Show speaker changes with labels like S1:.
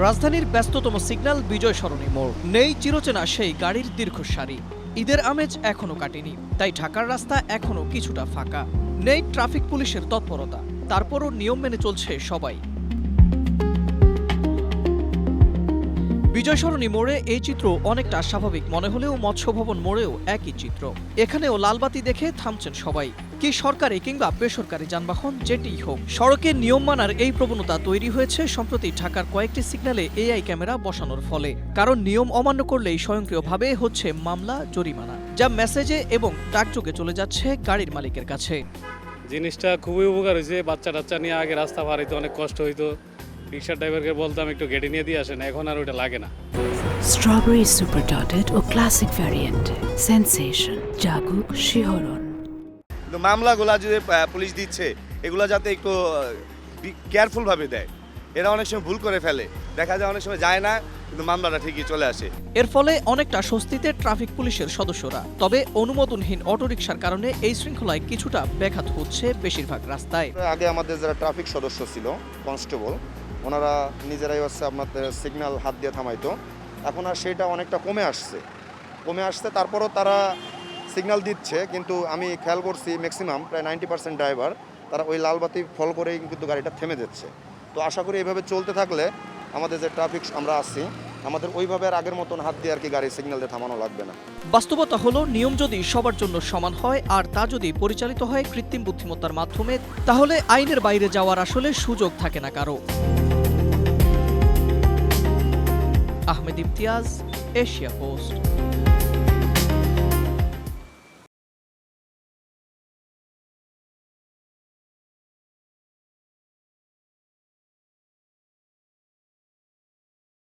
S1: রাজধানীর ব্যস্ততম সিগন্যাল বিজয় সরণি মোড়, নেই চিরচেনা সেই গাড়ির দীর্ঘ সারি। ঈদের আমেজ এখনো কাটেনি, তাই ঢাকার রাস্তা এখনো কিছুটা ফাঁকা। নেই ট্রাফিক পুলিশের তৎপরতা, তারপরও নিয়ম মেনে চলছে সবাই। বিজয় সরণি মোড়ে এই চিত্র অনেকটা স্বাভাবিক মনে হলেও মৎস্য ভবন মোড়েও একই চিত্র। এখানেও লালবাতি দেখে থামছেন সবাই। কি সরকারি কিংবা বেসরকারি যানবাহন যেটিই হোক, সড়কে নিয়ম মানার এই প্রবণতা তৈরি হয়েছে সম্প্রতি ঢাকার কয়েকটি সিগন্যালে এআই ক্যামেরা বসানোর ফলে। কারণ নিয়ম অমান্য করলেই স্বয়ংক্রিয়ভাবে হচ্ছে মামলা, জরিমানা, যা মেসেজে এবং ডাকযোগে চলে যাচ্ছে গাড়ির মালিকের কাছে।
S2: জিনিসটা খুবই উপকার হয়েছে। বাচ্চা টাচ্চা নিয়ে আগে রাস্তা পার হইতে অনেক কষ্ট হইতো, রিক্সার ড্রাইভারকে বলতাম একটু গেড়ে নিয়ে দিয়ে আসেন, এখন আর ওইটা লাগে না।
S3: স্ট্রবেরি সুপার ডটেড ও ক্লাসিক ভ্যারিয়েন্টে সেন্সেশন জাগুক শিহরণ।
S4: মামলাগুলা যদি পুলিশ দিচ্ছে, এগুলো যাতে একটু কেয়ারফুলভাবে দেয়। এরা অনেক সময় ভুল করে ফেলে, দেখা যায় অনেক সময় যায় না, কিন্তু মামলাটা ঠিকই চলে আসে।
S1: এর ফলে অনেকটা স্বস্তিতে ট্রাফিক পুলিশের সদস্যরা। তবে অনুমোদনহীন অটোরিকশার কারণে এই শৃঙ্খলায় কিছুটা ব্যাঘাত হচ্ছে বেশিরভাগ রাস্তায়।
S5: আগে আমাদের যারা ট্রাফিক সদস্য ছিল, কনস্টেবল, ওনারা নিজেরাই হচ্ছে আপনাদের সিগন্যাল হাত দিয়ে থামাইতো। এখন আর সেটা অনেকটা কমে আসছে। তারপরও তারা সিগন্যাল দিচ্ছে, কিন্তু আমি খেয়াল করছি ম্যাক্সিমাম প্রায় 90% ড্রাইভার তারা ওই লালবাতি ফলো করেই কিন্তু গাড়িটা থেমে যাচ্ছে। তো আশা করি এইভাবে চলতে থাকলে আমাদের যে ট্রাফিক আমরা আছি, আমাদের ওইভাবে আর আগের মতন হাত দিয়ে আর কি গাড়ি সিগন্যাল দিয়ে থামানো লাগবে না।
S1: বাস্তবতা হলো, নিয়ম যদি সবার জন্য সমান হয় আর তা যদি পরিচালিত হয় কৃত্রিম বুদ্ধিমত্তার মাধ্যমে, তাহলে আইনের বাইরে যাওয়ার আসলে সুযোগ থাকে না কারো। Ahmed Imtiaz, Asia post.